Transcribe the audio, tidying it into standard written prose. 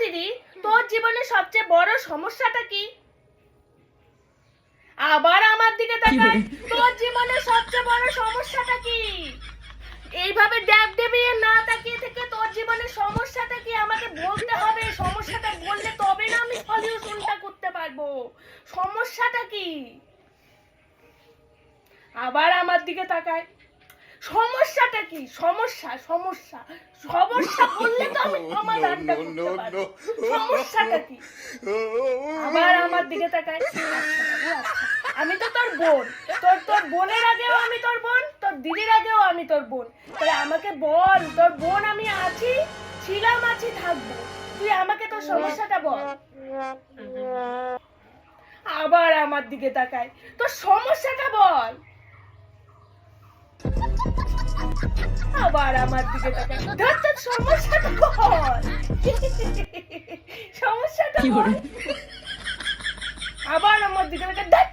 দিদি, তোর জীবনে সবচেয়ে বড় সমস্যাটা কি? আবার আমার দিকে তাকায়, তোর জীবনে সবচেয়ে বড় সমস্যাটা কি? এইভাবে ড্যাব ডেবিয়ে না তাকিয়ে থেকে তোর জীবনের সমস্যাটা কি আমাকে বলতে হবে। সমস্যাটা বললে তবে না আমি সলিউশনটা করতে পারবো। সমস্যাটা কি? আবার আমার দিকে তাকায়, সমস্যাটা কি? সমস্যা সমস্যা সমস্যা বললে তো আমি সমাধানটা করতে পারবো। সমস্যাটা কি? আবার আমার দিকে তাকায়, আচ্ছা বাবু, আচ্ছা আমি তো তোর বোন, তোর বোনের আগেও আমি তোর বোন, তোর দিদির আগেও আমি তোর বোন। তাহলে আমাকে বল, তোর বোন আমি আছি, ছিলাম, আছি, থাকবো। তুই আমাকে তোর সমস্যাটা বল। আবার আমার দিকে তাকায়, তোর সমস্যাটা বল। আবার আমার দিকে তাকায়, ধর তোর সমস্যাটা বল। সমস্যাটা বল। আবার আমার দিকে তাকায়,